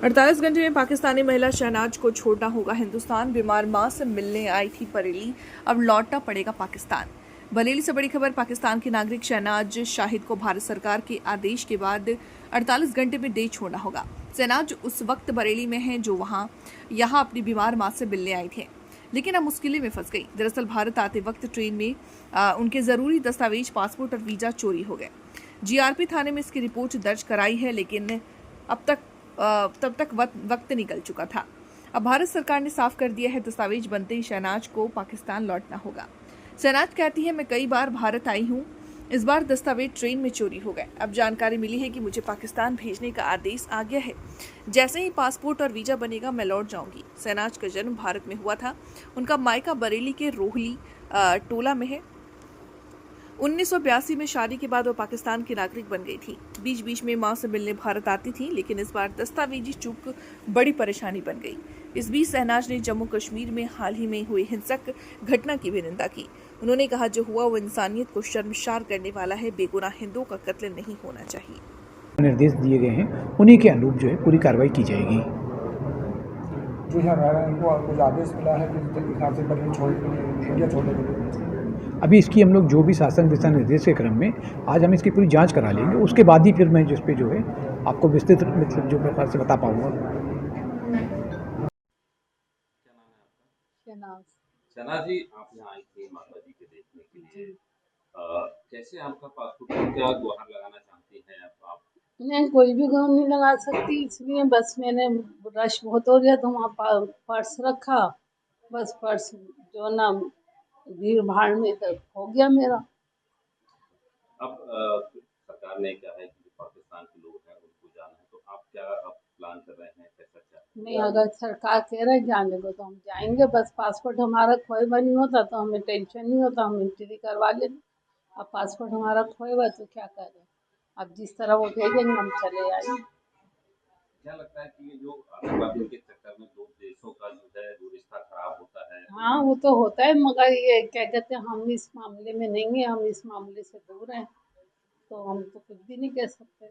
48 घंटे में पाकिस्तानी महिला शहनाज को छोड़ना होगा हिंदुस्तान। बीमार मां से मिलने आई थी बरेली, अब लौटना पड़ेगा पाकिस्तान। बरेली से बड़ी खबर। पाकिस्तान की नागरिक शहनाज शाहिद को भारत सरकार के आदेश के बाद 48 घंटे में देश छोड़ना होगा। शहनाज उस वक्त बरेली में है जो यहाँ अपनी बीमार मां से मिलने आई थे, लेकिन अब मुश्किलें में फंस गई। दरअसल भारत आते वक्त ट्रेन में उनके जरूरी दस्तावेज, पासपोर्ट और वीजा चोरी हो गए। जीआरपी थाने में इसकी रिपोर्ट दर्ज कराई है, लेकिन तब तक वक्त निकल चुका था। अब भारत सरकार ने साफ कर दिया है, दस्तावेज बनते ही शहनाज को पाकिस्तान लौटना होगा। शहनाज कहती है, मैं कई बार भारत आई हूँ, इस बार दस्तावेज ट्रेन में चोरी हो गए। अब जानकारी मिली है कि मुझे पाकिस्तान भेजने का आदेश आ गया है। जैसे ही पासपोर्ट और वीजा बनेगा मैं लौट जाऊंगी। शहनाज का जन्म भारत में हुआ था। उनका मायका बरेली के रोहली टोला में है। 1982 में शादी के बाद वो पाकिस्तान की नागरिक बन गई थी। बीच बीच में मां से मिलने भारत आती थी, लेकिन इस बार दस्तावेजी चूक बड़ी परेशानी बन गई। इस बीच शहनाज ने जम्मू कश्मीर में हाल ही में हुई हिंसक घटना की भी निंदा की। उन्होंने कहा, जो हुआ वो इंसानियत को शर्मसार करने वाला है। बेगुनाह हिंदुओं का कत्ल नहीं होना चाहिए। निर्देश दिए गए हैं, उन्हीं के अनुरूप जो है पूरी कार्रवाई की जाएगी। जो यहाँ रह रहे हैं उनको कुछ आदेश मिला है कि हिसाब से बदली इंडिया छोड़ने के लिए। अभी इसकी हम लोग जो भी शासन दिशा निर्देश के क्रम में आज हम इसकी पूरी जांच करा लेंगे, उसके बाद ही फिर मैं जिस पे जो है आपको विस्तृत मतलब जो प्रकार से बता पाऊंगा। शहनाज जी, आप यहाँ आई थी माता जी के देखने के लिए, कैसे आपका पासपोर्ट क्या गुहार लगाना चाहती हैं आप? मैं कोई भी गुहार नहीं लगा सकती, इसलिए बस मैंने रश बहुत हो गया तो वहाँ पर्स रखा, बस पर्स जो ना भीड़ भाड़ में तो हो गया मेरा। अब सरकार ने क्या है कि पाकिस्तान के लोग हैं उनको जाना है, तो आप क्या प्लान कर रहे हैं, कैसा क्या? नहीं, अगर सरकार कह रहे जाने को तो हम जाएंगे। बस पासपोर्ट हमारा खोएगा नहीं होता तो हमें टेंशन नहीं होता, हम एंट्री करवा लेंगे। अब पासपोर्ट हमारा खोएगा तो क्या करें, अब जिस तरह वो भेजेंगे हम चले आएंगे। क्या लगता है कि ये जो आतंकवादियों के चक्कर में दो देशों का जो है वो रिश्ता खराब होता है? हाँ, वो तो होता है, मगर ये क्या कहते हैं, हम इस मामले में नहीं है, हम इस मामले से दूर हैं, तो हम तो कुछ भी नहीं कह सकते।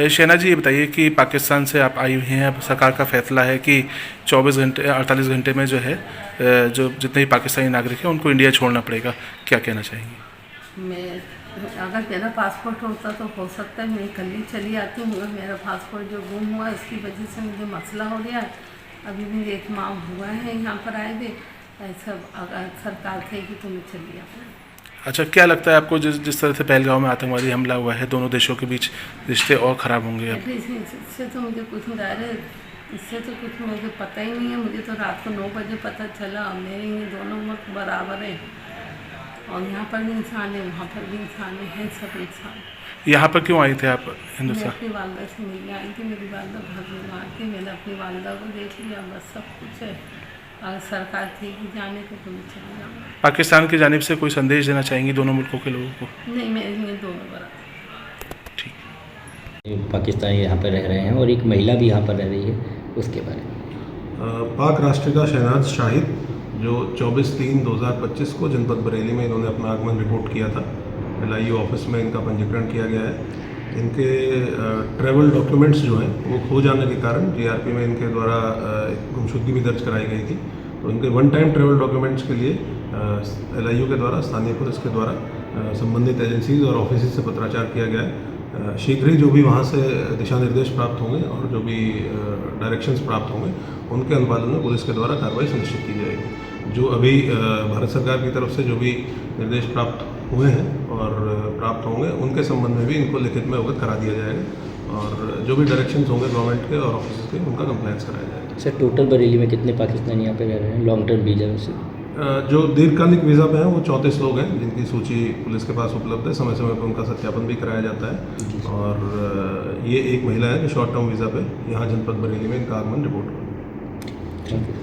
शहनाज जी, ये बताइए कि पाकिस्तान से आप आई हुई हैं, अब सरकार का फैसला है कि 48 घंटे में जो है जो जितने भी पाकिस्तानी नागरिक हैं उनको इंडिया छोड़ना पड़ेगा, क्या कहना चाहेंगे? मैं अगर मेरा पासपोर्ट होता तो हो सकता है मैं कल ही चली आती हूँ, मगर मेरा पासपोर्ट जो गुम हुआ उसकी वजह से मुझे मसला हो गया। अभी भी 1 माह हुआ है यहाँ पर आए हुए, ऐसा अगर सरकार कहेगी तो मैं चली आऊँ। अच्छा, क्या लगता है आपको जिस तरह से पहलगाम में आतंकवादी हमला हुआ है, दोनों देशों के बीच रिश्ते और ख़राब होंगे? अब इससे तो मुझे कुछ डायरेक्ट इससे तो कुछ मुझे पता ही नहीं है। मुझे तो रात को 9 बजे पता चला। मेरे ये दोनों मुल्क बराबर हैं, और यहाँ पर भी इंसान है, वहाँ पर भी इंसान है, सब इंसान। यहाँ पर क्यों आई थे आप हिंदुस्तान? मैं अपनी वालदा से मिलने आई थी। मेरी वालदा बहुत बीमार थी, मैंने अपनी वालदा को देख लिया, बस सब कुछ है। अगर सरकार थी कि जाने को तो मैं चली जाऊँगा। पाकिस्तान की जानिब से कोई संदेश देना चाहेंगी दोनों मुल्कों के लोगों को? नहीं, मैं दोनों बराबर। ठीक। पाकिस्तानी यहाँ पर रह रहे हैं और एक महिला भी यहाँ पर रह रही है, उसके बारे में। पाक राष्ट्रिका शहनाज शाहिद जो 24/3/2025 को जनपद बरेली में इन्होंने अपना आगमन रिपोर्ट किया था। LIU ऑफिस में इनका पंजीकरण किया गया है। इनके ट्रैवल डॉक्यूमेंट्स जो हैं वो खो जाने के कारण GRP में इनके द्वारा गुमशुदगी भी दर्ज कराई गई थी। तो इनके 1 टाइम ट्रैवल डॉक्यूमेंट्स के लिए LIU के द्वारा, स्थानीय पुलिस के द्वारा संबंधित एजेंसीज और ऑफिस से पत्राचार किया गया है। शीघ्र ही जो भी वहाँ से दिशा निर्देश प्राप्त होंगे और जो भी डायरेक्शंस प्राप्त होंगे उनके अनुपालन में पुलिस के द्वारा कार्रवाई सुनिश्चित की जाएगी। जो अभी भारत सरकार की तरफ से जो भी निर्देश प्राप्त हुए हैं और प्राप्त होंगे उनके संबंध में भी इनको लिखित में अवगत करा दिया जाएगा, और जो भी डायरेक्शंस होंगे गवर्नमेंट के और ऑफिस के उनका कंप्लायंस कराया जाएगा। सर, टोटल बरेली में कितने पाकिस्तानी यहाँ पे रह रहे हैं लॉन्ग टर्म वीज़ा से? जो दीर्घकालिक वीज़ा पे हैं वो 34 लोग हैं, जिनकी सूची पुलिस के पास उपलब्ध है। समय समय पर उनका सत्यापन भी कराया जाता है। और ये एक महिला है जो शॉर्ट टर्म वीज़ा पे यहाँ जनपद बरेली में इनका आगमन रिपोर्ट हुआ।